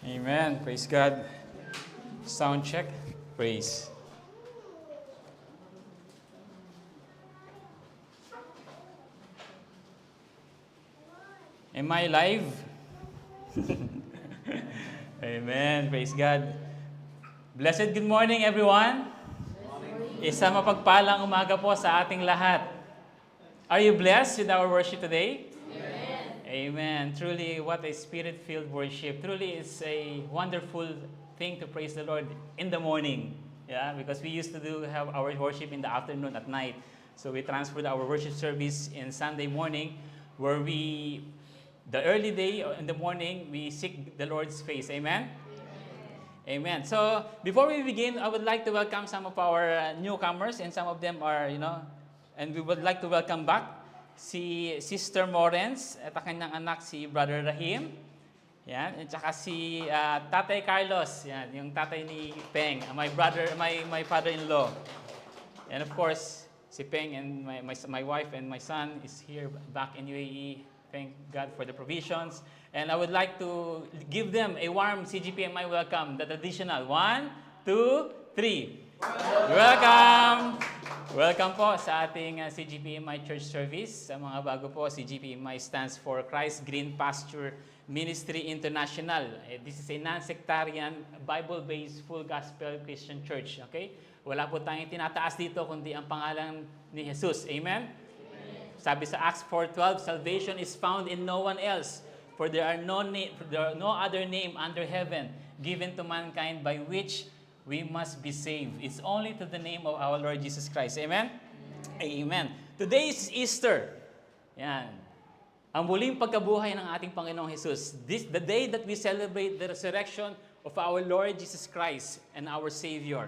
Amen. Praise God. Sound check. Praise. Am I live? Amen. Praise God. Blessed good morning, everyone. Isang mapagpalang umaga po sa ating lahat. Are you blessed with our worship today? Amen. Truly, what a spirit-filled worship. Truly, it's a wonderful thing to praise the Lord in the morning. Yeah, because we used to have our worship in the afternoon at night. So we transferred our worship service in Sunday morning, where the early day in the morning, we seek the Lord's face. Amen? Amen. So before we begin, I would like to welcome some of our newcomers, and some of them are, and we would like to welcome back si Sister Morens at ang kanyang anak si Brother Rahim. Yan, at saka si Tatay Carlos, yan, yung tatay ni Peng, my father-in-law. And of course, si Peng and my wife and my son is here back in UAE. Thank God for the provisions. And I would like to give them a warm CGPMI welcome, the traditional 1, 2, 3. Welcome! Welcome po sa ating CGPMI Church Service. Sa mga bago po, CGPMI stands for Christ Green Pasture Ministry International. This is a non-sectarian, Bible-based, full gospel Christian church. Okay? Wala po tayong tinataas dito kundi ang pangalan ni Jesus. Amen? Sabi sa Acts 4:12, salvation is found in no one else, for there are no other name under heaven given to mankind by which we must be saved. It's only to the name of our Lord Jesus Christ. Amen? Amen. Today is Easter. Yan. Ang muling pagkabuhay ng ating Panginoong Jesus. The day that we celebrate the resurrection of our Lord Jesus Christ and our Savior.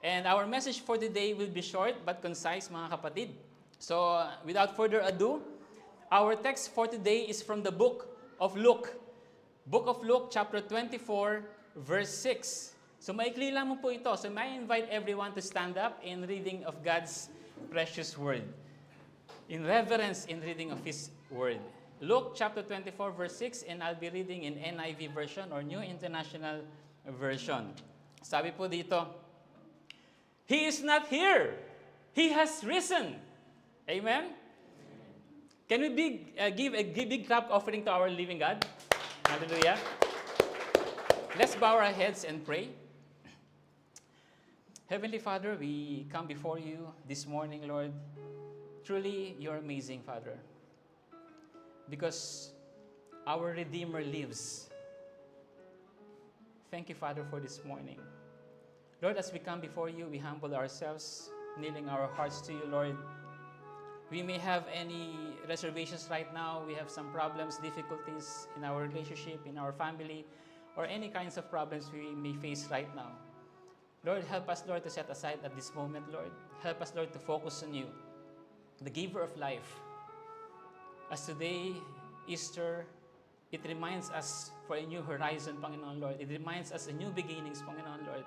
And our message for today will be short but concise, mga kapatid. So, without further ado, our text for today is from the book of Luke. Book of Luke, chapter 24, verse 6. So maikli lang mo po ito. So may I invite everyone to stand up in reading of God's precious word. In reverence in reading of His word. Luke chapter 24 verse 6, and I'll be reading in NIV version or New International Version. Sabi po dito, He is not here. He has risen. Amen? Can we give a big clap offering to our living God? Hallelujah. Let's bow our heads and pray. Heavenly Father, we come before you this morning, Lord. Truly, you're amazing, Father. Because our Redeemer lives. Thank you, Father, for this morning. Lord, as we come before you, we humble ourselves, kneeling our hearts to you, Lord. We may have any reservations right now. We have some problems, difficulties in our relationship, in our family, or any kinds of problems we may face right now. Lord, help us, Lord, to set aside at this moment, Lord. Help us, Lord, to focus on you, the giver of life. As today, Easter, it reminds us for a new horizon, Panginoon, Lord. It reminds us of new beginnings, Panginoon, Lord,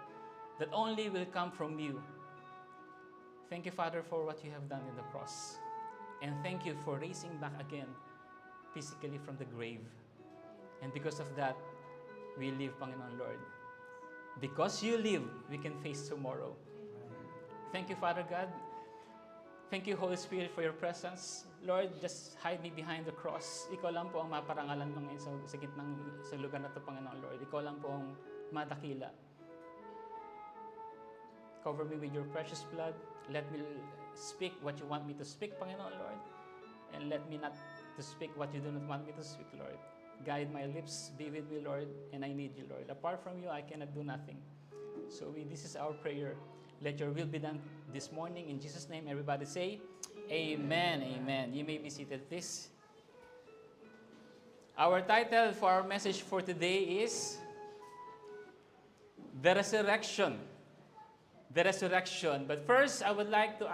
that only will come from you. Thank you, Father, for what you have done in the cross. And thank you for raising back again, physically from the grave. And because of that, we live, Panginoon, Lord. Because you live, we can face tomorrow. Thank you, Father God. Thank you, Holy Spirit, for your presence. Lord, just hide me behind the cross. Ikaw lang po ang maparangalan ko ngayon sa lugar na ito, Panginoon, Lord. Ikaw lang po ang madakila. Cover me with your precious blood. Let me speak what you want me to speak, Panginoon, Lord. And let me not to speak what you do not want me to speak, Lord. Guide my lips, be with me, Lord, and I need you, Lord. Apart from you, I cannot do nothing. So this is our prayer. Let your will be done this morning. In Jesus' name, everybody say, Amen, amen. You may be seated, please. Our title for our message for today is The Resurrection. The Resurrection. But first, I would like to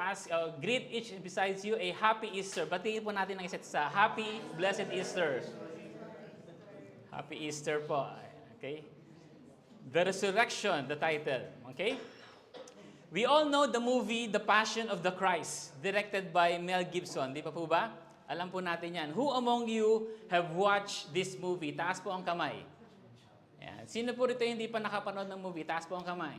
greet each besides you a Happy Easter. Batiin po natin ang isa't isa. Happy, Blessed Easter. Happy Easter po. Okay? The Resurrection, the title. Okay? We all know the movie The Passion of the Christ, directed by Mel Gibson. Di pa po ba? Alam po natin yan. Who among you have watched this movie? Taas po ang kamay. Ayan. Sino po rito hindi pa nakapanood ng movie? Taas po ang kamay.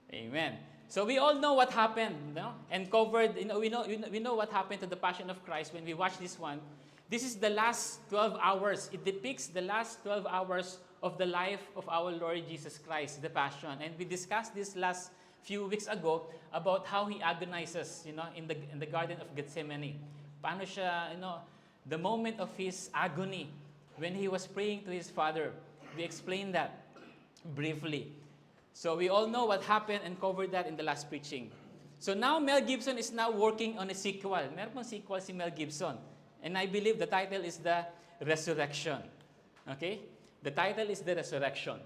Amen. So we all know what happened, no? And covered, we know what happened to the Passion of Christ when we watch this one. This is the last 12 hours. It depicts the last 12 hours of the life of our Lord Jesus Christ, the Passion. And we discussed this last few weeks ago about how he agonizes, in the Garden of Gethsemane. Paano siya, the moment of his agony when he was praying to his Father. We explained that briefly. So we all know what happened and covered that in the last preaching. So now Mel Gibson is now working on a sequel. Meron pong sequel si Mel Gibson. And I believe the title is The Resurrection. Okay? The title is The Resurrection.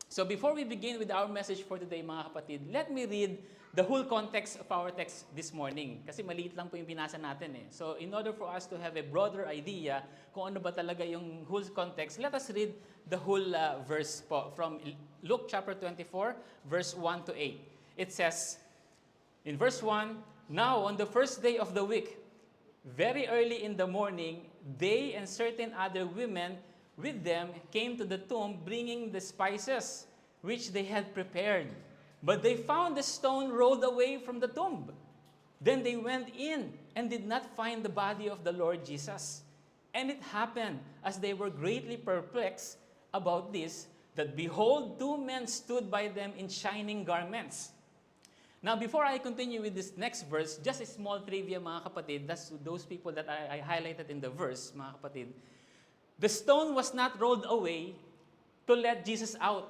So before we begin with our message for today, mga kapatid, let me read the whole context of our text this morning. Kasi maliit lang po yung binasa natin eh. So in order for us to have a broader idea kung ano ba talaga yung whole context, let us read the whole verse po from Luke chapter 24, verse 1 to 8. It says, in verse 1, "Now on the first day of the week, very early in the morning, they and certain other women with them came to the tomb bringing the spices which they had prepared. But they found the stone rolled away from the tomb. Then they went in and did not find the body of the Lord Jesus. And it happened, as they were greatly perplexed about this, that behold, two men stood by them in shining garments." Now, before I continue with this next verse, just a small trivia, mga kapatid. That's those people that I highlighted in the verse, mga kapatid. The stone was not rolled away to let Jesus out.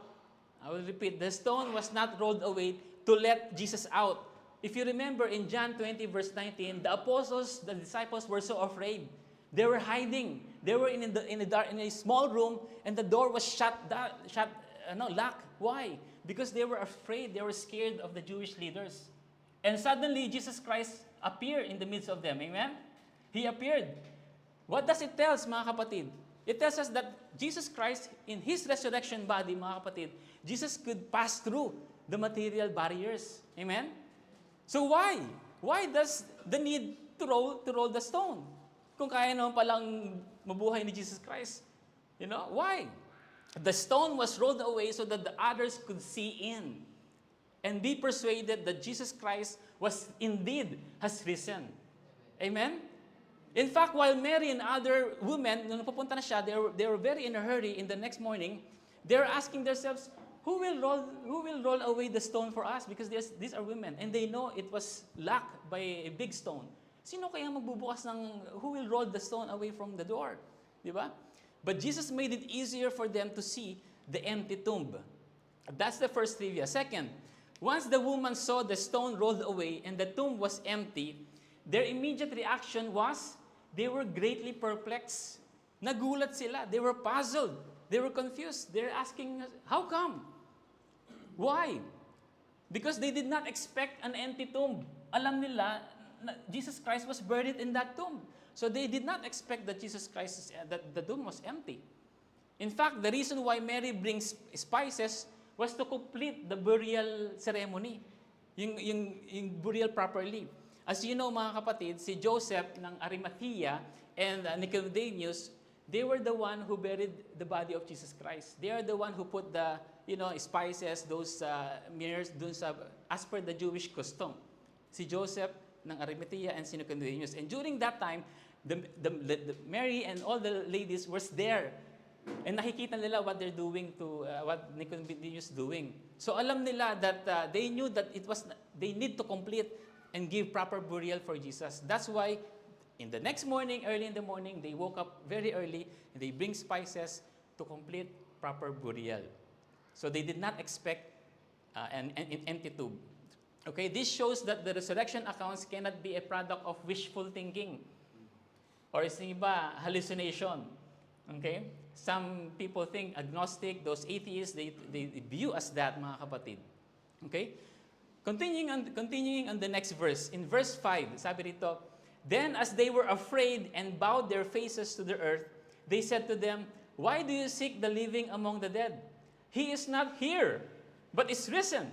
I will repeat, the stone was not rolled away to let Jesus out. If you remember in John 20 verse 19, the apostles, the disciples were so afraid. They were hiding. They were in a small room and the door was locked. Why? Because they were afraid. They were scared of the Jewish leaders. And suddenly Jesus Christ appeared in the midst of them. Amen? He appeared. What does it tell us, mga kapatid? It tells us that Jesus Christ, in His resurrection body, mga kapatid, Jesus could pass through the material barriers. Amen? So why? Why does the need to roll the stone? Kung kaya naman palang mabuhay ni Jesus Christ. Why? The stone was rolled away so that the others could see in and be persuaded that Jesus Christ has risen. Amen? In fact, while Mary and other women, nung pupunta na siya, they were very in a hurry in the next morning. They were asking themselves, who will roll away the stone for us? Because these are women. And they know it was locked by a big stone. Sino kaya magbubukas who will roll the stone away from the door? Di ba? But Jesus made it easier for them to see the empty tomb. That's the first trivia. Second, once the woman saw the stone rolled away and the tomb was empty, their immediate reaction was, they were greatly perplexed. Nagulat sila. They were puzzled. They were confused. They're asking, how come? Why? Because they did not expect an empty tomb. Alam nila, Jesus Christ was buried in that tomb. So they did not expect that that the tomb was empty. In fact, the reason why Mary brings spices was to complete the burial ceremony. Yung burial properly. As you know, mga kapatid, si Joseph ng Arimathea and Nicodemus, they were the one who buried the body of Jesus Christ. They are the one who put the, spices, those mirrors, as per the Jewish custom. Si Joseph ng Arimathea and si Nicodemus. And during that time, the Mary and all the ladies were there. And nakikita nila what they're doing what Nicodemus doing. So alam nila that they knew that they need to complete and give proper burial for Jesus. That's why in the next morning, early in the morning, they woke up very early and they bring spices to complete proper burial. So they did not expect an empty tomb. Okay, this shows that the resurrection accounts cannot be a product of wishful thinking or hallucination. Okay? Some people think agnostic, those atheists, they view as that, mga kapatid. Okay? Continuing on the next verse, in verse 5, sabi rito, "Then as they were afraid and bowed their faces to the earth, they said to them, 'Why do you seek the living among the dead? He is not here, but is risen.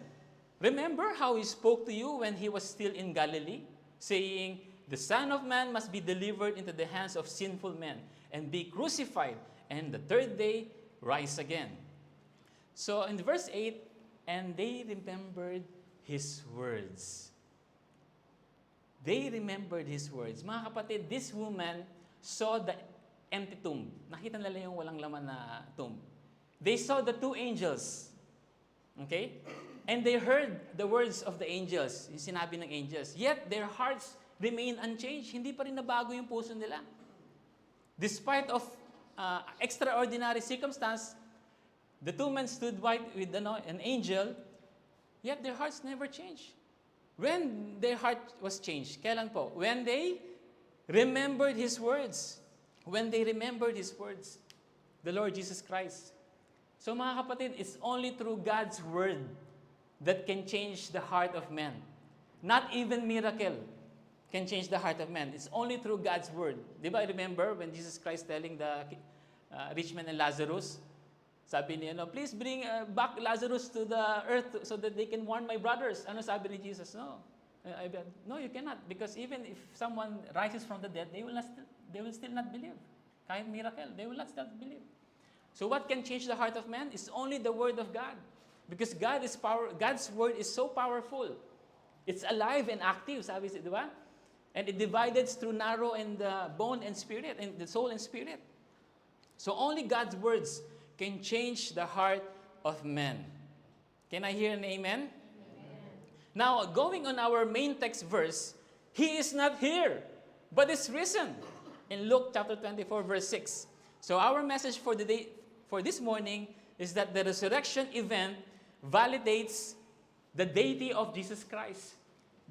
Remember how he spoke to you when he was still in Galilee, saying, the Son of Man must be delivered into the hands of sinful men and be crucified, and the third day rise again. So in verse 8, and they remembered His words. They remembered His words. Mga kapatid, this woman saw the empty tomb. Nakita nila yung walang laman na tomb. They saw the two angels. Okay? And they heard the words of the angels, yung sinabi ng angels. Yet their hearts remain unchanged. Hindi pa rin nabago yung puso nila. Despite of extraordinary circumstance, the two men stood by with an angel, yet their hearts never changed. When their heart was changed, kailan po? When they remembered His words. When they remembered His words. The Lord Jesus Christ. So mga kapatid, it's only through God's Word that can change the heart of man. Not even miracle can change the heart of man. It's only through God's Word. Di ba, remember when Jesus Christ telling the rich man and Lazarus, sabi niya, please bring back Lazarus to the earth so that they can warn my brothers. Ano sabi ni Jesus? No, you cannot. Because even if someone rises from the dead, they will still not believe. Kahit miracle, they will not still believe. So what can change the heart of man is only the Word of God. Because God's Word is so powerful. It's alive and active, sabi siya, di ba? And it divided through narrow and bone and spirit, and the soul and spirit. So only God's words can change the heart of man. Can I hear an amen? Amen? Now, going on our main text verse, He is not here, but is risen. In Luke chapter 24, verse 6. So our message for this morning is that the resurrection event validates the deity of Jesus Christ.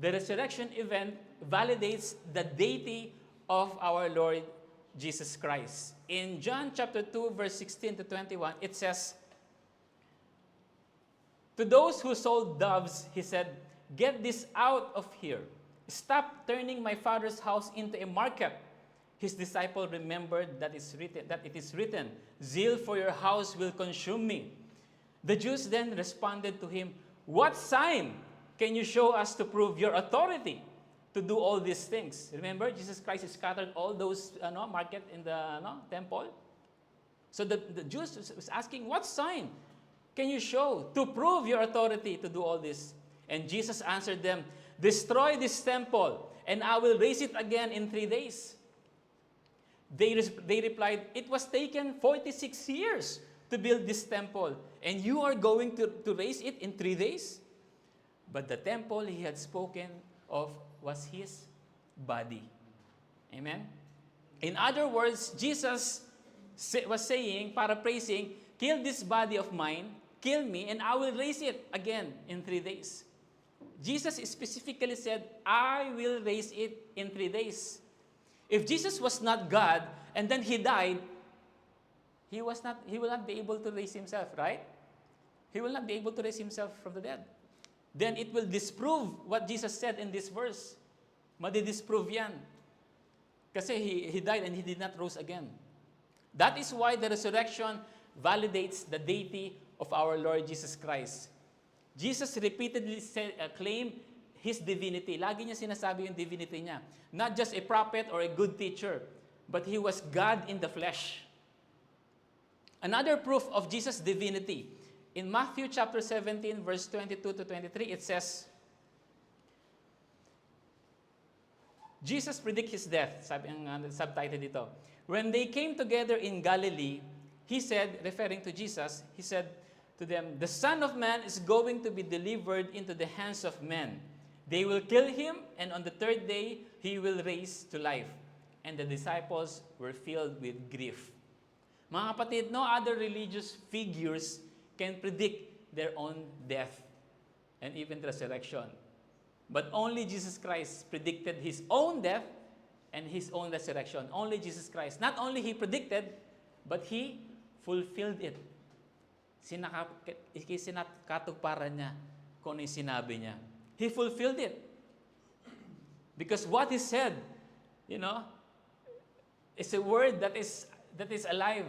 The resurrection event validates the deity of our Lord Jesus Christ. In John chapter 2, verse 16 to 21, it says, to those who sold doves, He said, get this out of here. Stop turning my Father's house into a market. His disciple remembered that it is written, zeal for your house will consume me. The Jews then responded to Him, what sign can you show us to prove your authority to do all these things? Remember, Jesus Christ scattered all those market in the temple. So the Jews was asking, what sign can you show to prove your authority to do all this? And Jesus answered them, destroy this temple, and I will raise it again in 3 days. They replied, it was taken 46 years to build this temple, and you are going to raise it in 3 days? But the temple He had spoken of was His body. Amen? In other words, Jesus was saying, paraphrasing, kill this body of mine, kill me, and I will raise it again in 3 days. Jesus specifically said, I will raise it in 3 days. If Jesus was not God, and then He died, He will not be able to raise Himself, right? He will not be able to raise Himself from the dead. Then it will disprove what Jesus said in this verse. Madi-disprove yan. Kasi he died and He did not rose again. That is why the resurrection validates the deity of our Lord Jesus Christ. Jesus repeatedly claimed His divinity. Lagi niya sinasabi yung divinity niya. Not just a prophet or a good teacher, but He was God in the flesh. Another proof of Jesus' divinity, in Matthew chapter 17, verse 22 to 23, it says, Jesus predict His death, sabi ang subtitle dito. When they came together in Galilee, He said, referring to Jesus, He said to them, the Son of Man is going to be delivered into the hands of men. They will kill Him, and on the third day, He will raise to life. And the disciples were filled with grief. Mga kapatid, no other religious figures can predict their own death and even resurrection. But only Jesus Christ predicted His own death and His own resurrection. Only Jesus Christ. Not only He predicted, but He fulfilled it. Sinakatugparan niya kung ano yung sinabi niya. He fulfilled it. Because what He said, is a word that is alive.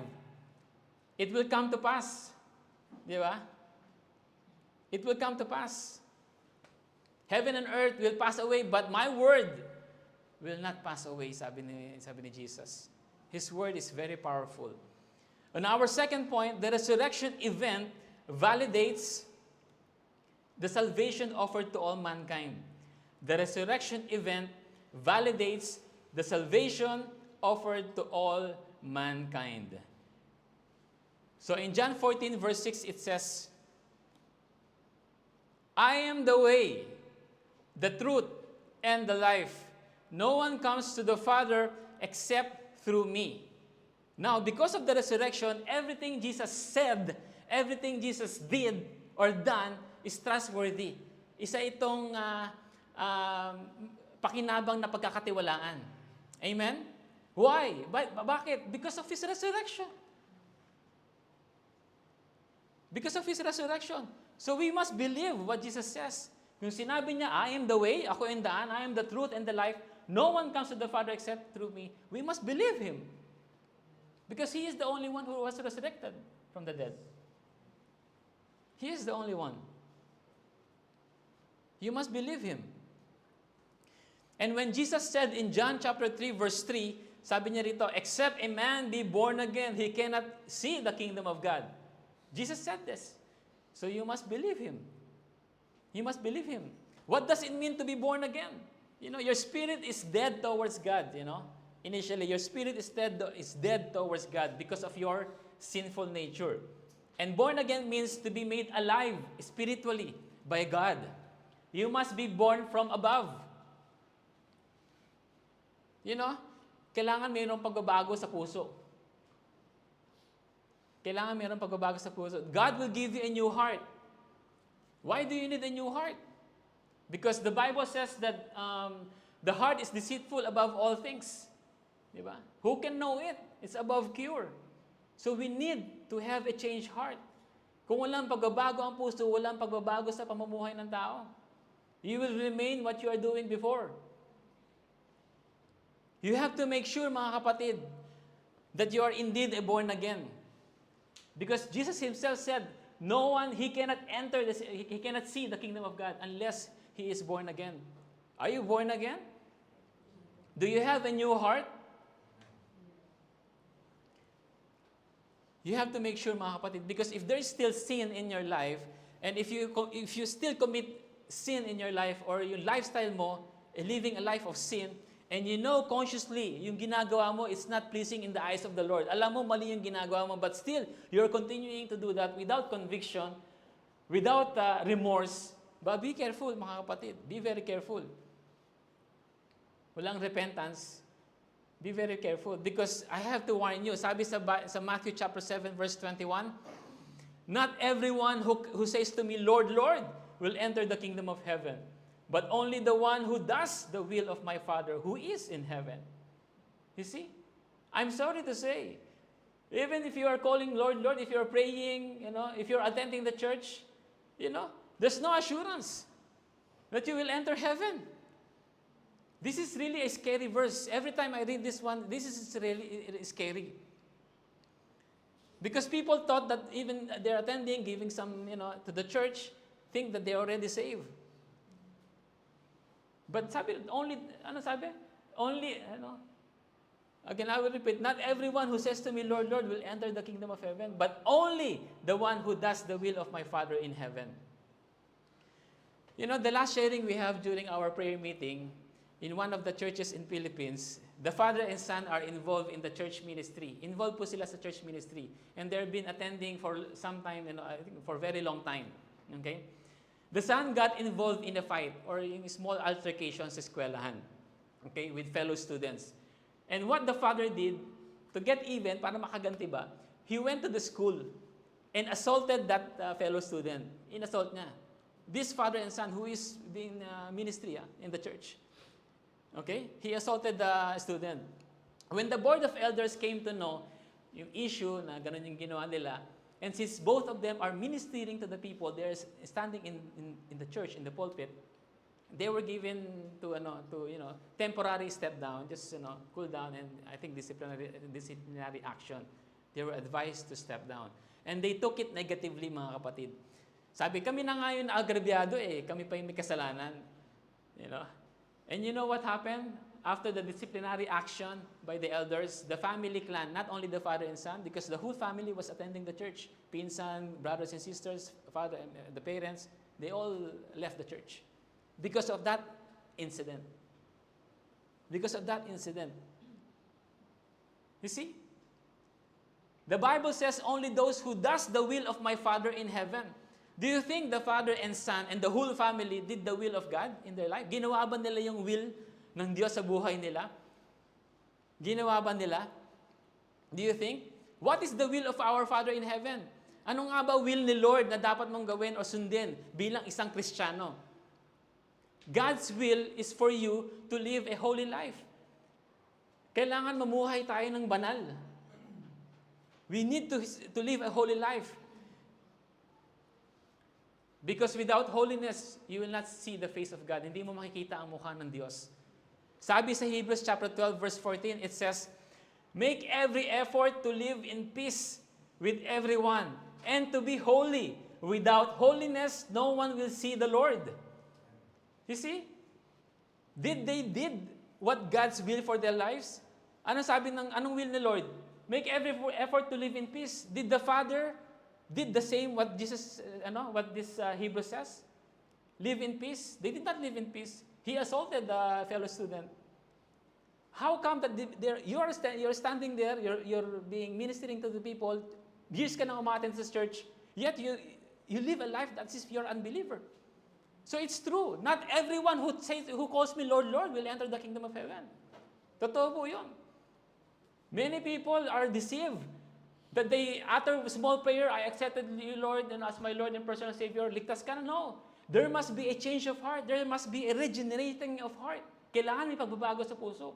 It will come to pass. Di ba? It will come to pass. Heaven and earth will pass away, but my word will not pass away, sabi ni Jesus. His word is very powerful. On our second point, the resurrection event validates the salvation offered to all mankind. The resurrection event validates the salvation offered to all mankind. So in John 14, verse 6, it says, I am the way, the truth, and the life. No one comes to the Father except through me. Now, because of the resurrection, everything Jesus said, everything Jesus did or done is trustworthy. Isa itong pakinabang na pagkakatiwalaan. Amen? Why? Bakit? Because of His resurrection. Because of His resurrection. So we must believe what Jesus says. Kung sinabi niya, I am the way, ako ang daan, I am the truth and the life, no one comes to the Father except through me. We must believe Him. Because He is the only one who was resurrected from the dead. He is the only one. You must believe Him. And when Jesus said in John chapter 3, verse 3, sabi niya rito, except a man be born again, he cannot see the kingdom of God. Jesus said this. So you must believe Him. You must believe Him. What does it mean to be born again? You know, your spirit is dead towards God, you know. Initially, your spirit is dead towards God because of your sinful nature. And born again means to be made alive spiritually by God. You must be born from above. You know, kailangan mayroong pagbabago sa puso. Kailangan mayroong pagbabago sa puso. God will give you a new heart. Why do you need a new heart? Because the Bible says that the heart is deceitful above all things. Diba? Who can know it? It's above cure. So we need to have a changed heart. Kung walang pagbabago ang puso, walang pagbabago sa pamumuhay ng tao. You will remain what you are doing before. You have to make sure, mga kapatid, that you are indeed a born again. Because Jesus Himself said, no one, he cannot see the kingdom of God unless he is born again. Are you born again? Do you have a new heart? You have to make sure, mga kapatid, because if there is still sin in your life, and if you still commit sin in your life, or yung lifestyle mo, living a life of sin, and you know consciously, yung ginagawa mo, it's not pleasing in the eyes of the Lord. Alam mo, mali yung ginagawa mo, but still, you're continuing to do that without conviction, without remorse. But be careful, mga kapatid. Be very careful. Walang repentance. Be very careful. Because I have to warn you, sabi sa Matthew chapter 7, verse 21, not everyone who says to me, Lord, Lord, will enter the kingdom of heaven, but only the one who does the will of my Father who is in heaven. You see? I'm sorry to say, even if you are calling Lord, Lord, if you are praying, if you're attending the church, there's no assurance that you will enter heaven. This is really a scary verse. Every time I read this one, this is really scary. Because people thought that even they're attending, giving some, to the church, think that they're already saved. But only, again, I will repeat, not everyone who says to me, Lord, Lord, will enter the kingdom of heaven, but only the one who does the will of my Father in heaven. The last sharing we have during our prayer meeting, in one of the churches in Philippines, the father and son are involved in the church ministry. Involved po sila sa church ministry. And they've been attending for some time, I think for a very long time. Okay? The son got involved in a fight or in small altercations sa eskwelahan. Okay? With fellow students. And what the father did, to get even, para makaganti ba, he went to the school and assaulted that fellow student. Inassault niya. This father and son who is being ministry in the church. Okay? He assaulted the student. When the board of elders came to know yung issue na ganun yung ginawa nila, and since both of them are ministering to the people, they're standing in the church, in the pulpit, they were given to temporary step down, just cool down, and I think disciplinary action. They were advised to step down. And they took it negatively, mga kapatid. Sabi, kami na nga yun agrabyado kami pa yung may kasalanan. And you know what happened? after the disciplinary action by the elders, the family clan, not only the father and son, because the whole family was attending the church, pinsan, brothers and sisters, father and the parents, they all left the church because of that incident. Because of that incident. You see? The Bible says only those who does the will of my Father in heaven. Do you think the father and son and the whole family did the will of God in their life? Ginawa ba nila yung will ng Diyos sa buhay nila? Ginawa ba nila? Do you think? What is the will of our Father in heaven? Ano nga ba will ni Lord na dapat mong gawin o sundin bilang isang Kristiyano? God's will is for you to live a holy life. Kailangan mamuhay tayo ng banal. We need to live a holy life. Because without holiness, you will not see the face of God. Hindi mo makikita ang mukha ng Diyos. Sabi sa Hebrews chapter 12 verse 14, it says, make every effort to live in peace with everyone and to be holy. Without holiness, no one will see the Lord. You see? Did what God's will for their lives? Anong will ni Lord? Make every effort to live in peace. Did the Father did the same what Jesus, what this Hebrew says? Live in peace? They did not live in peace. He assaulted the fellow student. How come that you're standing there, you're being ministering to the people, years ka nang umattend sa church, yet you live a life that's as if you're an unbeliever. So it's true. Not everyone who calls me Lord, Lord will enter the kingdom of heaven. Totoo po yun. Many people are deceived that they utter small prayer, I accepted you, Lord, and as my Lord and personal Savior, ligtas ka na. No. There must be a change of heart. There must be a regenerating of heart. Kailangan may pagbabago sa puso.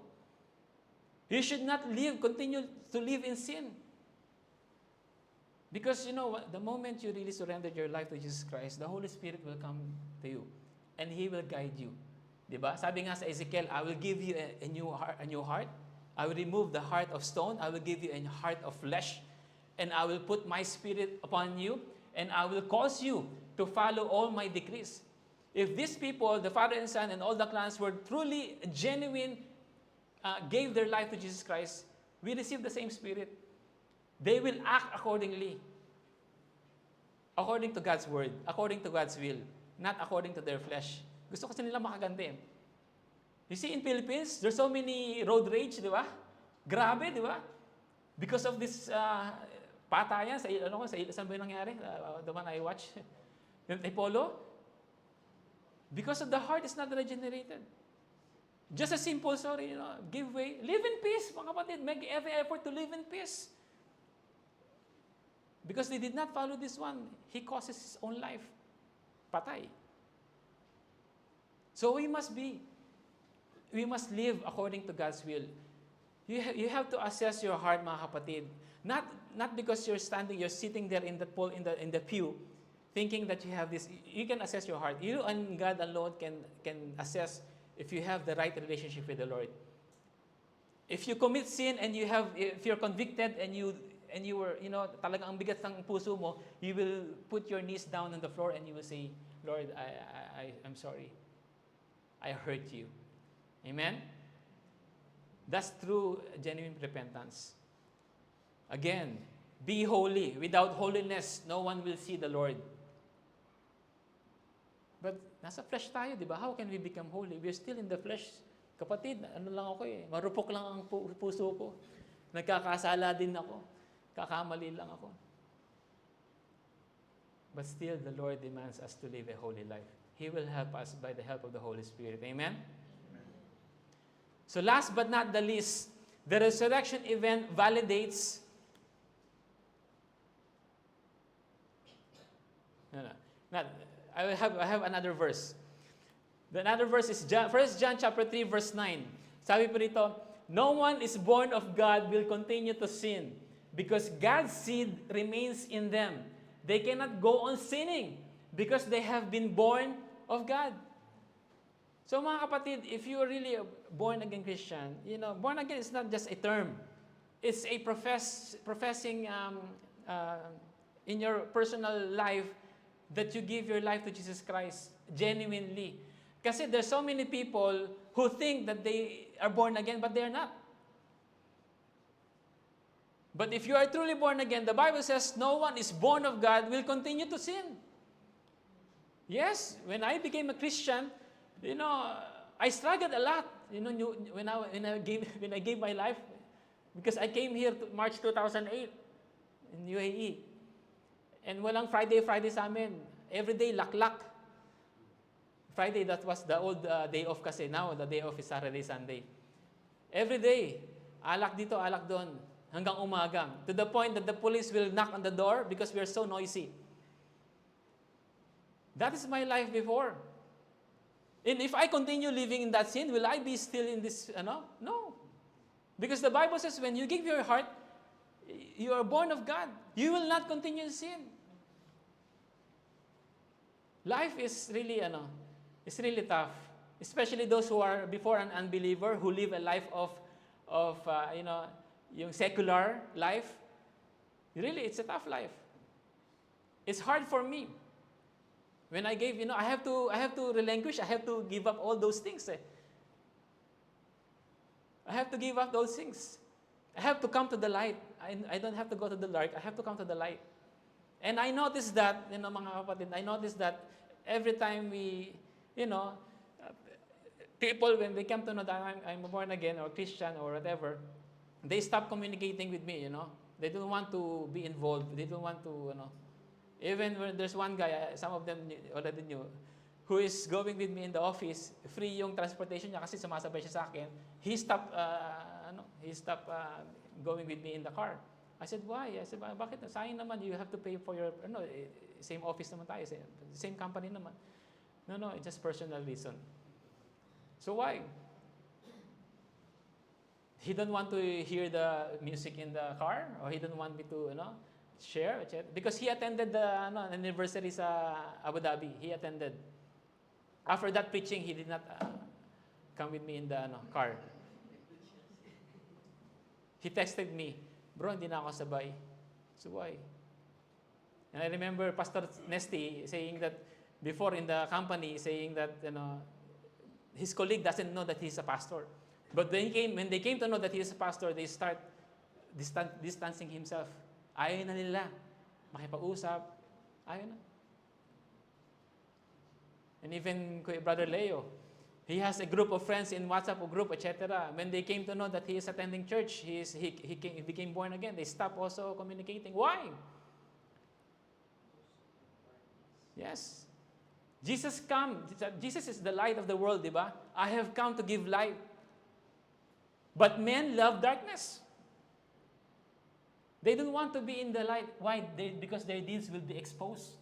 You should not continue to live in sin. Because, the moment you really surrender your life to Jesus Christ, the Holy Spirit will come to you. And He will guide you. Diba? Sabi nga sa Ezekiel, I will give you a new heart. I will remove the heart of stone. I will give you a heart of flesh. And I will put my spirit upon you, and I will cause you to follow all my decrees. If these people, the father and son, and all the clans were truly genuine, gave their life to Jesus Christ, we receive the same spirit. They will act accordingly. According to God's word, according to God's will, not according to their flesh. Gusto kasi nila makaganda. You see, in Philippines, there's so many road rage, di ba? Grabe, di ba? Because of this patayan, saan ba yung nangyari? The one I watch, yung Polo. Because of the heart is not regenerated. Just a simple story, give way. Live in peace, mga kapatid. Make every effort to live in peace. Because they did not follow this one, he causes his own life. Patay. So we must live according to God's will. You have to assess your heart, mga kapatid. Not because you're sitting there in the pew, thinking that you have this. You can assess your heart. You and God alone can assess if you have the right relationship with the Lord. If you commit sin and if you're convicted and you were, talagang ang bigat ng puso mo, you will put your knees down on the floor and you will say, Lord, I'm sorry. I hurt you. Amen? That's true, genuine repentance. Again, be holy. Without holiness, no one will see the Lord. But nasa flesh tayo, di ba? How can we become holy? We're still in the flesh. Kapatid, marupok lang ang puso ko. Nagkakasala din ako. Kakamali lang ako. But still, the Lord demands us to live a holy life. He will help us by the help of the Holy Spirit. Amen? So last but not the least, the resurrection event validates I have another verse. The another verse is 1 John chapter 3 verse 9. Sabi po rito, no one is born of God will continue to sin because God's seed remains in them. They cannot go on sinning because they have been born of God. So mga kapatid, if you are really a born-again Christian, born again is not just a term. It's a professing in your personal life that you give your life to Jesus Christ genuinely. Kasi there's so many people who think that they are born again, but they are not. But if you are truly born again, the Bible says no one is born of God will continue to sin. Yes, when I became a Christian, I struggled a lot. When I gave my life, because I came here to March 2008 in UAE. And walang Friday sa amin. Every day, laklak. Friday, that was the old day off kasi. Now, the day off is Saturday, Sunday. Every day, alak dito, alak doon. Hanggang umaga. To the point that the police will knock on the door because we are so noisy. That is my life before. And if I continue living in that sin, will I be still in this, No. Because the Bible says when you give your heart, you are born of God. You will not continue in sin. Life is really, it's really tough. Especially those who are before an unbeliever, who live a life of yung secular life. Really, it's a tough life. It's hard for me. When I gave, I have to relinquish, I have to give up all those things. I have to give up those things. I have to come to the light. I don't have to go to the dark. I have to come to the light. And I noticed that, mga kapatid, I noticed that every time we, people, when they come to know that I'm born again or Christian or whatever, they stop communicating with me, They don't want to be involved. They don't want to, Even when there's one guy, some of them already knew, who is going with me in the office, free yung transportation niya kasi sumasabay siya sa akin. He stopped going with me in the car. I said, why? I said, bakit? Sayang naman, you have to pay for your, same office naman tayo, same company naman. No, it's just personal reason. So why? He don't want to hear the music in the car, or he don't want me to, share, because he attended the anniversary sa Abu Dhabi. He attended. After that preaching, he did not come with me in the car. He texted me, bro, hindi na ako sabay. So why? And I remember Pastor Nesty saying that before in the company, saying that his colleague doesn't know that he's a pastor. But when they came to know that he is a pastor, they start distancing himself. Ayaw na nila makipag-usap. Ayaw na. And even Brother Leo, he has a group of friends in WhatsApp group, etc. When they came to know that he is attending church, he became born again, they stopped also communicating. Why? Yes. Jesus is the light of the world, di ba? I have come to give light. But men love darkness. They don't want to be in the light. Why? Because their deeds will be exposed.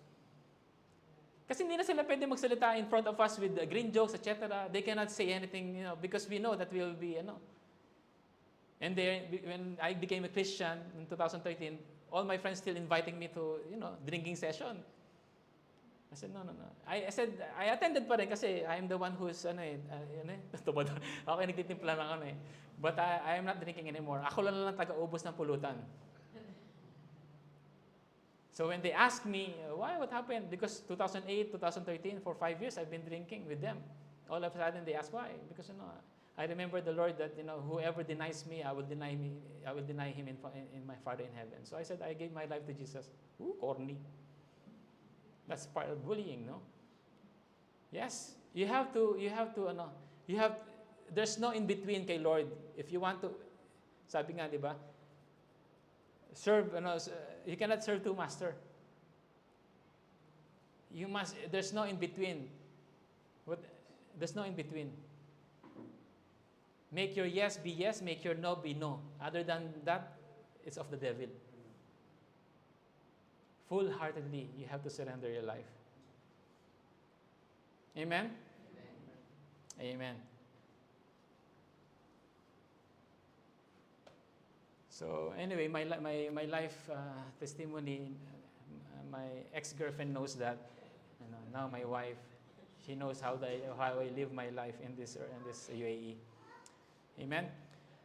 Kasi hindi na sila pwede magsalita in front of us with green jokes, etc. They cannot say anything, because we know that we will be, And when I became a Christian in 2013, all my friends still inviting me to, drinking session. I said, no. I said, I attended pa rin kasi I am the one who's, okay, nagtitimpla lang But I am not drinking anymore. Ako lang taga-ubos ng pulutan. So when they ask me, why, what happened? Because 2008, 2013, for 5 years, I've been drinking with them. All of a sudden, they ask why. Because, I remember the Lord that, whoever denies me, I will deny him in my Father in heaven. So I said, I gave my life to Jesus. Ooh, corny. That's part of bullying, no? Yes. There's no in-between kay Lord. If you want to, sabi nga, di ba? You cannot serve two masters. There's no in between. There's no in between. Make your yes be yes, make your no be no. Other than that, it's of the devil. Full-heartedly, you have to surrender your life. Amen? Amen. So anyway, my life testimony, my ex-girlfriend knows that. Now my wife, she knows how I live my life in this UAE. Amen.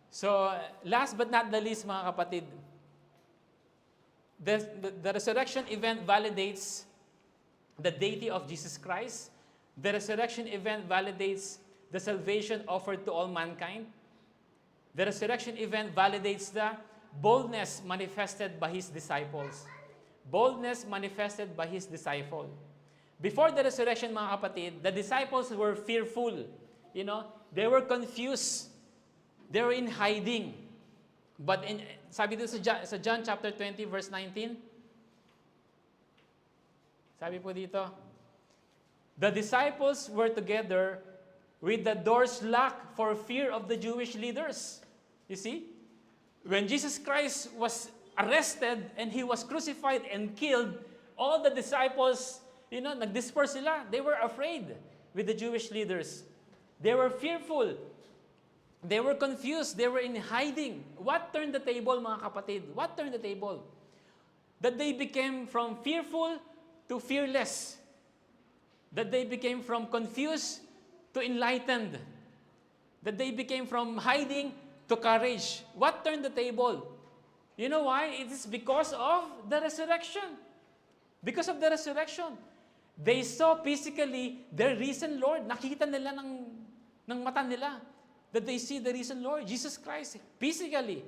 So last but not the least, mga kapatid, the resurrection event validates the deity of Jesus Christ. The resurrection event validates the salvation offered to all mankind. The resurrection event validates the boldness manifested by His disciples. Boldness manifested by His disciple. Before the resurrection, mga kapatid, the disciples were fearful. They were confused. They were in hiding. But sabi dito sa John chapter 20 verse 19, sabi po dito, the disciples were together with the doors locked for fear of the Jewish leaders. You see? When Jesus Christ was arrested and He was crucified and killed, all the disciples, nag-disperse sila. They were afraid with the Jewish leaders. They were fearful. They were confused. They were in hiding. What turned the table, mga kapatid? What turned the table? That they became from fearful to fearless. That they became from confused to enlightened. That they became from hiding to courage. What turned the table? You know why? It is because of the resurrection. Because of the resurrection. They saw physically their risen Lord. Nakita nila ng mata nila that they see the risen Lord, Jesus Christ, physically.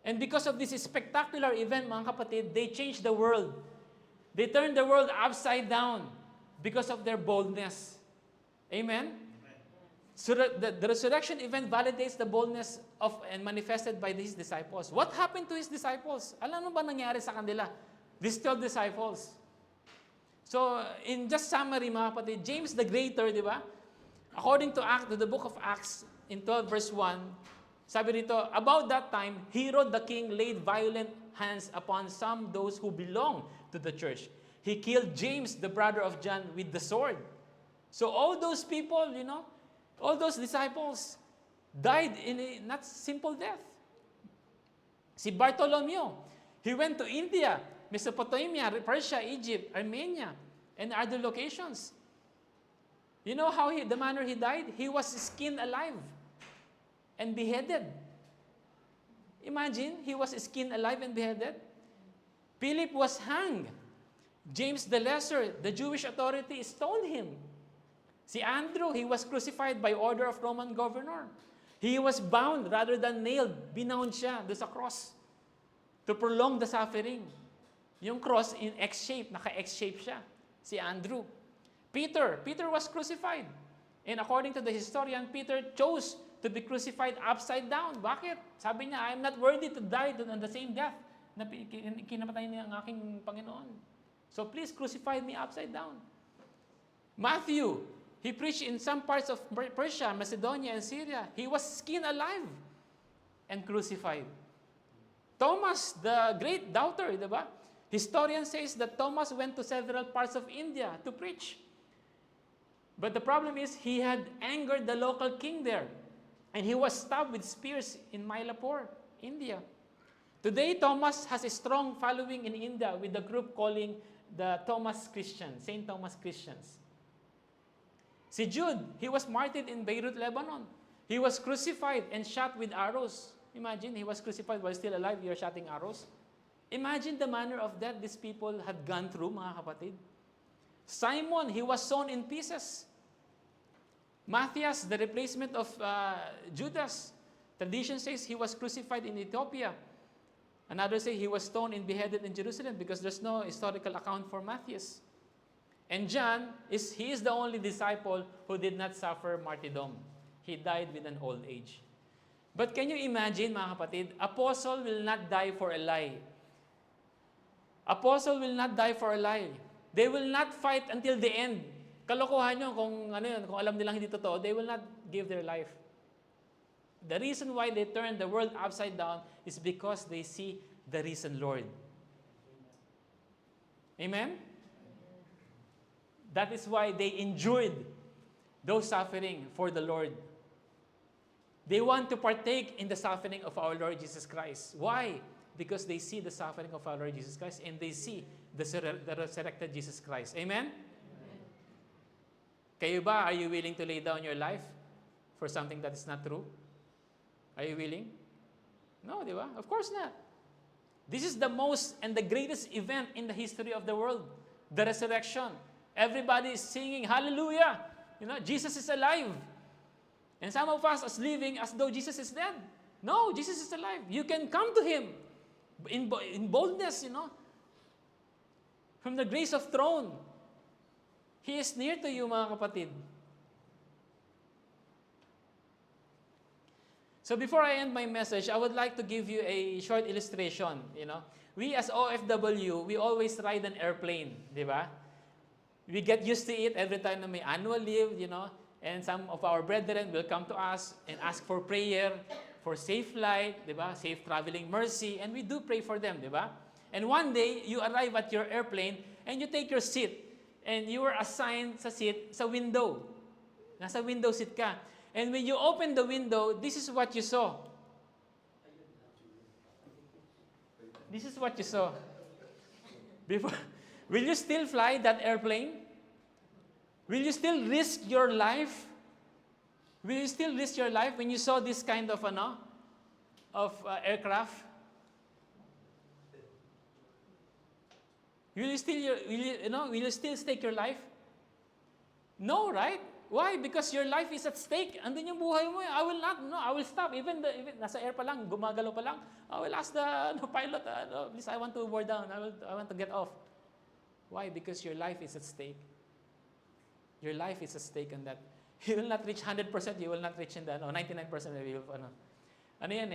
And because of this spectacular event, mga kapatid, they changed the world. They turned the world upside down because of their boldness. Amen? So the resurrection event validates the boldness of and manifested by His disciples. What happened to His disciples? Alam mo ba nangyari sa kanila? These 12 disciples. So, in just summary, mga kapatid, James the Greater, di ba? According to the book of Acts, in 12 verse 1, sabi rito, about that time, Herod the king laid violent hands upon some those who belong to the church. He killed James, the brother of John, with the sword. So all those people, all those disciples died in a not simple death. Si Bartholomew, he went to India, Mesopotamia, Persia, Egypt, Armenia, and other locations. You know how the manner he died? He was skinned alive and beheaded. Imagine, he was skinned alive and beheaded. Philip was hanged. James the Lesser, the Jewish authority, stoned him. Si Andrew, he was crucified by order of Roman governor. He was bound rather than nailed. Binound siya doon sa cross to prolong the suffering. Yung cross in X-shape, naka-X-shape siya. Si Andrew. Peter was crucified. And according to the historian, Peter chose to be crucified upside down. Bakit? Sabi niya, I'm not worthy to die on the same death na kinamatay niya ang aking Panginoon. So please crucify me upside down. Matthew, he preached in some parts of Persia, Macedonia, and Syria. He was skinned alive and crucified. Thomas, the great doubter, diba? Historian says that Thomas went to several parts of India to preach. But the problem is, he had angered the local king there. And he was stabbed with spears in Mylapore, India. Today, Thomas has a strong following in India with the group calling the Thomas Christians, St. Thomas Christians. Si Jude, he was martyred in Beirut, Lebanon. He was crucified and shot with arrows. Imagine, he was crucified while still alive, you're shooting arrows. Imagine the manner of death these people had gone through, mga kapatid. Simon, he was sawn in pieces. Matthias, the replacement of Judas, tradition says he was crucified in Ethiopia. Another say he was stoned and beheaded in Jerusalem because there's no historical account for Matthias. And John, he is the only disciple who did not suffer martyrdom. He died with an old age. But can you imagine, mga kapatid, apostle will not die for a lie. Apostle will not die for a lie. They will not fight until the end. Kalokohan nyo kung kung alam nilang hindi totoo, they will not give their life. The reason why they turn the world upside down is because they see the risen Lord. Amen? That is why they endured those suffering for the Lord. They want to partake in the suffering of our Lord Jesus Christ. Why? Because they see the suffering of our Lord Jesus Christ and they see the resurrected Jesus Christ. Amen? Kayo ba, are you willing to lay down your life for something that is not true? Are you willing? No, di ba? Of course not. This is the most and the greatest event in the history of the world. The resurrection. Everybody is singing, hallelujah! Jesus is alive. And some of us is living as though Jesus is dead. No, Jesus is alive. You can come to Him in boldness, from the grace of throne. He is near to you, mga kapatid. So before I end my message, I would like to give you a short illustration. We as OFW, we always ride an airplane, di ba? We get used to it every time na may annual leave, and some of our brethren will come to us and ask for prayer, for safe flight, di ba? Safe traveling mercy, and we do pray for them, di ba? And one day, you arrive at your airplane and you take your seat, and you were assigned sa seat sa window. Nasa window seat ka. And when you open the window, this is what you saw. This is what you saw. Will you still fly that airplane? Will you still risk your life? Will you still risk your life when you saw this kind of aircraft? Will you still stake your life? No, right? Why? Because your life is at stake. Andun yung buhay mo. I will not, I will stop. Even nasa air pa lang, gumagalaw pa lang, I will ask the pilot, please, I want to board down. I want to get off. Why? Because your life is at stake. Your life is at stake on that. You will not reach 100%, you will not reach in the 99% of you. Ano yan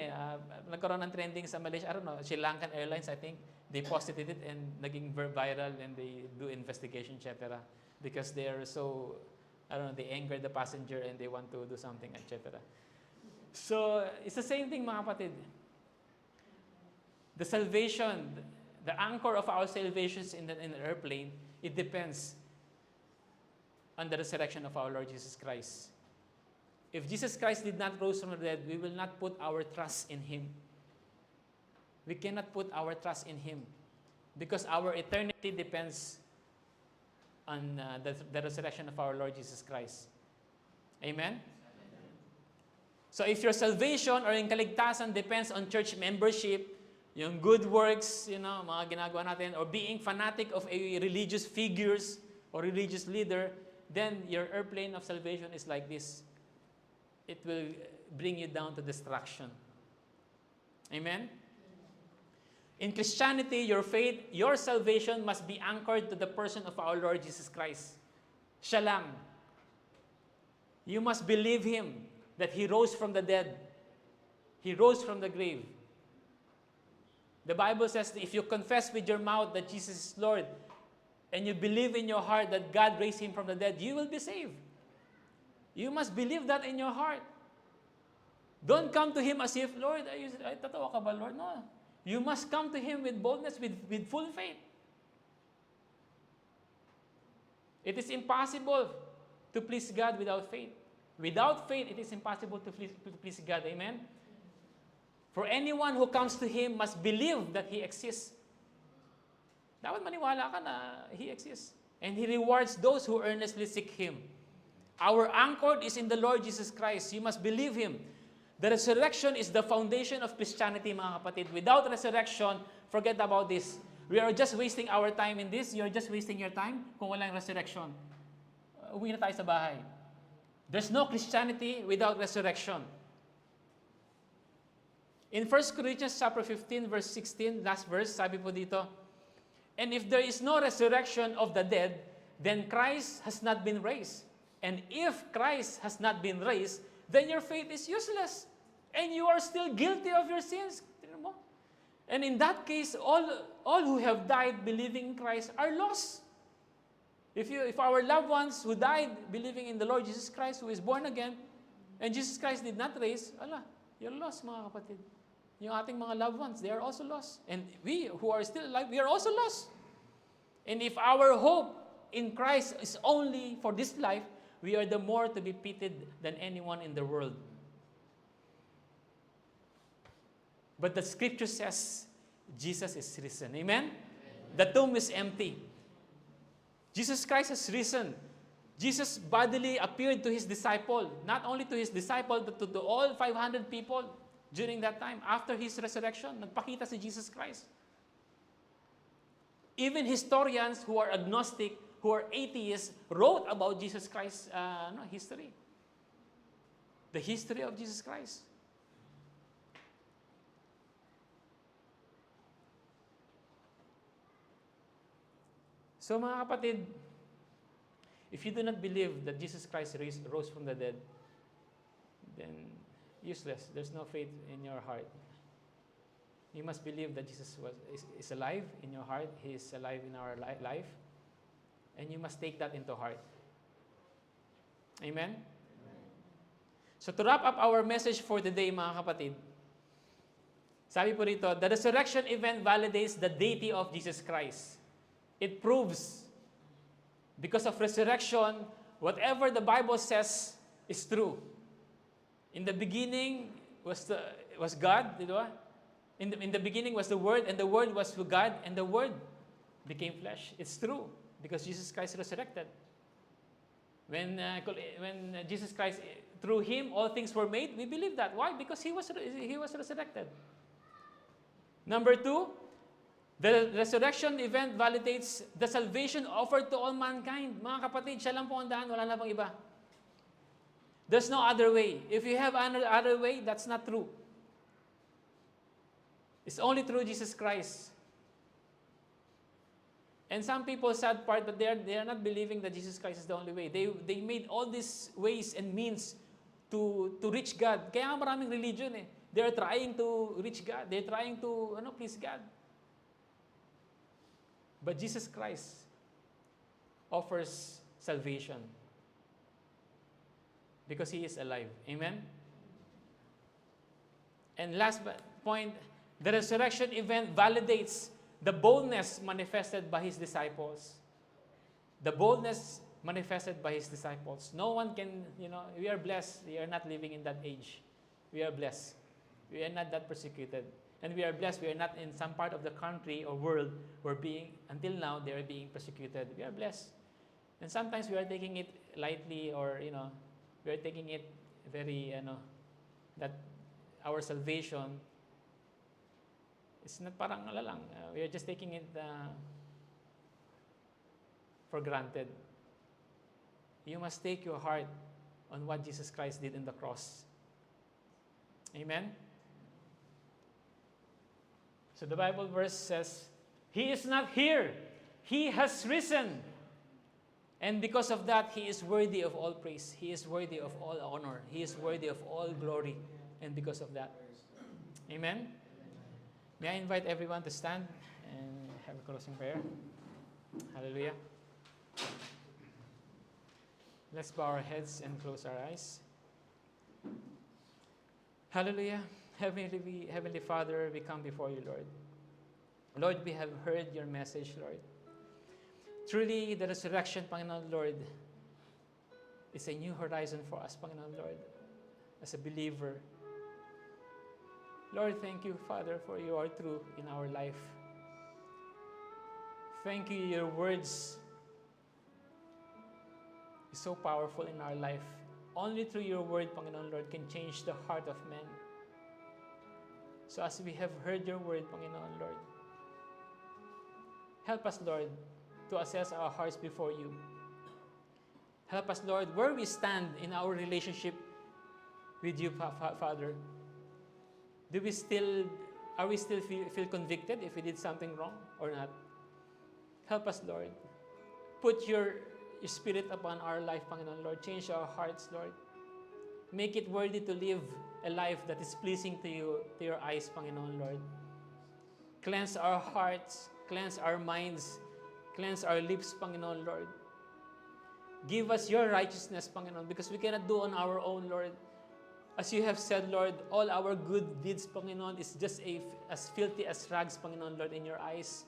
nagkaroon ng trending sa Malaysia, I don't know, Sri Lankan Airlines, I think, they posted it and naging viral and they do investigation, etc. Because they are so, I don't know, they anger the passenger and they want to do something, etc. So, it's the same thing, mga kapatid. The salvation, the anchor of our salvation in the airplane, it depends on the resurrection of our Lord Jesus Christ. If Jesus Christ did not rise from the dead, we will not put our trust in Him. We cannot put our trust in Him because our eternity depends on the resurrection of our Lord Jesus Christ. Amen? So if your salvation or yung kaligtasan depends on church membership, yung good works, mga ginagawa natin, or being fanatic of a religious figures or religious leader, then your airplane of salvation is like this. It will bring you down to destruction. Amen? In Christianity, your faith, your salvation must be anchored to the person of our Lord Jesus Christ. Siya lang. You must believe Him, that He rose from the dead. He rose from the grave. The Bible says that if you confess with your mouth that Jesus is Lord, and you believe in your heart that God raised Him from the dead, you will be saved. You must believe that in your heart. Don't come to Him as if, Lord, ay totoo ka ba, Lord? No. You must come to Him with boldness, with full faith. It is impossible to please God without faith. Without faith, it is impossible to please God. Amen? For anyone who comes to Him must believe that He exists. Dapat maniwala ka na He exists. And He rewards those who earnestly seek Him. Our anchor is in the Lord Jesus Christ. You must believe Him. The resurrection is the foundation of Christianity, mga kapatid. Without resurrection, forget about this. We are just wasting our time in this. You are just wasting your time kung walang resurrection. Uwi na tayo sa bahay. There's no Christianity without resurrection. In 1 Corinthians chapter 15, verse 16, last verse, sabi po dito, and if there is no resurrection of the dead, then Christ has not been raised. And if Christ has not been raised, then your faith is useless. And you are still guilty of your sins. And in that case, all who have died believing in Christ are lost. If our loved ones who died believing in the Lord Jesus Christ, who is born again, and Jesus Christ did not raise, you're lost, mga kapatid. Yung ating mga loved ones, they are also lost. And we who are still alive, we are also lost. And if our hope in Christ is only for this life, we are the more to be pitied than anyone in the world. But the scripture says, Jesus is risen. Amen? The tomb is empty. Jesus Christ has risen. Jesus bodily appeared to His disciple, not only to His disciple, but to all 500 people during that time. After His resurrection, nagpakita si Jesus Christ. Even historians who are agnostic, who are atheists, wrote about Jesus Christ's history. the history of Jesus Christ. So mga kapatid, if you do not believe that Jesus Christ rose from the dead, then useless. There's no faith in your heart. You must believe that Jesus is alive in your heart. He is alive in our life. And you must take that into heart. Amen? So to wrap up our message for today, mga kapatid, sabi po rito, the resurrection event validates the deity of Jesus Christ. It proves, because of resurrection, whatever the Bible says is true. In the beginning was God, di ba? In the beginning was the Word, and the Word was with God, and the Word became flesh. It's true, because Jesus Christ resurrected. When Jesus Christ, through Him, all things were made, we believe that. Why? Because He was resurrected. Number 2, the resurrection event validates the salvation offered to all mankind. Mga kapatid, siya lang po ang daan, wala na pang iba. There's no other way. If you have another way, that's not true. It's only through Jesus Christ. And some people, sad part, that they are not believing that Jesus Christ is the only way. They made all these ways and means to reach God. Kaya maraming religion eh. They are trying to reach God. They're trying to please God. But Jesus Christ offers salvation because He is alive. Amen? And last point, the resurrection event validates the boldness manifested by His disciples. The boldness manifested by His disciples. No one can, we are blessed. We are not living in that age. We are blessed. We are not that persecuted. And we are blessed. We are not in some part of the country or world where until now, they are being persecuted. We are blessed. And sometimes we are taking it lightly, or, we are taking it very, that our salvation is not parang lang. We are just taking it for granted. You must take your heart on what Jesus Christ did in the cross. Amen? So the Bible verse says, He is not here. He has risen. And because of that, He is worthy of all praise. He is worthy of all honor. He is worthy of all glory. And because of that. Amen? May I invite everyone to stand and have a closing prayer? Hallelujah. Let's bow our heads and close our eyes. Hallelujah. Heavenly Father, we come before you, Lord. Lord, we have heard your message, Lord. Truly, the resurrection, Panginoon, Lord, is a new horizon for us, Panginoon, Lord, as a believer. Lord, thank you, Father, for you are true in our life. Thank you, your words is so powerful in our life. Only through your word, Panginoon, Lord, can change the heart of men. So as we have heard your word, Panginoon, Lord, help us, Lord, to assess our hearts before you. Help us, Lord, where we stand in our relationship with you, Father. Are we still feel convicted if we did something wrong or not? Help us, Lord. Put your Spirit upon our life, Panginoon, Lord. Change our hearts, Lord. Make it worthy to live a life that is pleasing to you, to your eyes, Panginoon, Lord. Cleanse our hearts, cleanse our minds, cleanse our lips, Panginoon, Lord. Give us your righteousness, Panginoon, because we cannot do on our own, Lord. As you have said, Lord, all our good deeds, Panginoon, is just as filthy as rags, Panginoon, Lord, in your eyes.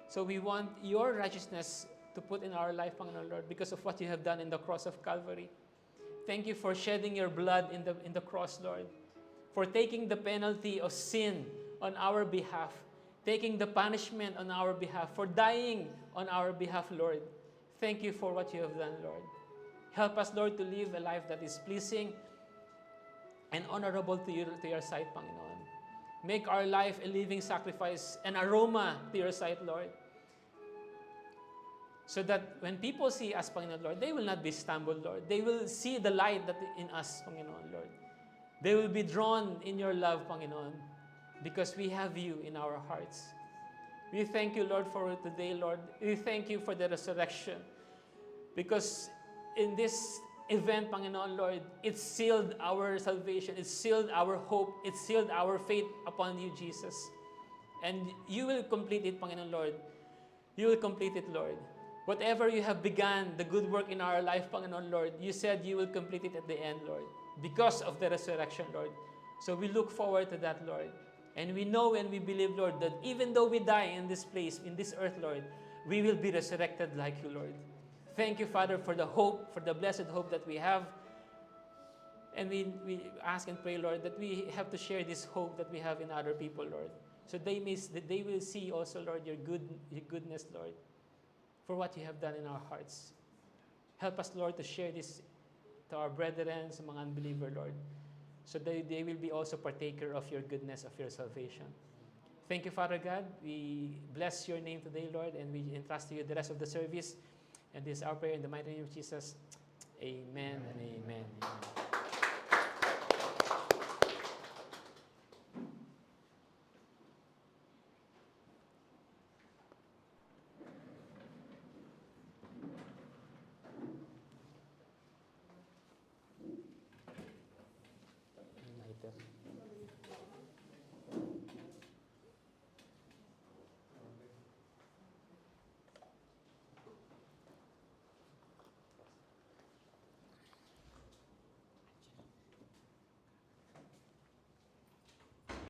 So we want your righteousness to put in our life, Panginoon, Lord, because of what you have done in the cross of Calvary. Thank you for shedding your blood in the cross, Lord, for taking the penalty of sin on our behalf, taking the punishment on our behalf, for dying on our behalf, Lord. Thank you for what you have done, Lord. Help us, Lord, to live a life that is pleasing and honorable to your sight, Panginoon. Make our life a living sacrifice, an aroma to your sight, Lord. So that when people see us, Panginoon, Lord, they will not be stumbled, Lord. They will see the light that in us, Panginoon, Lord. They will be drawn in your love, Panginoon, because we have you in our hearts. We thank you, Lord, for today, Lord. We thank you for the resurrection. Because in this event, Panginoon, Lord, it sealed our salvation. It sealed our hope. It sealed our faith upon you, Jesus. And you will complete it, Panginoon, Lord. You will complete it, Lord. Whatever you have begun, the good work in our life, Panginoon, Lord, you said you will complete it at the end, Lord, because of the resurrection, Lord. So we look forward to that, Lord. And we know and we believe, Lord, that even though we die in this place, in this earth, Lord, we will be resurrected like you, Lord. Thank you, Father, for the hope, for the blessed hope that we have. And we ask and pray, Lord, that we have to share this hope that we have in other people, Lord. So they will see also, Lord, your goodness, Lord, for what you have done in our hearts. Help us, Lord, to share this to our brethren, sa mga unbeliever, Lord, so that they will be also partaker of your goodness, of your salvation. Thank you, Father God. We bless your name today, Lord, and we entrust to you the rest of the service. And this is our prayer in the mighty name of Jesus. Amen and amen.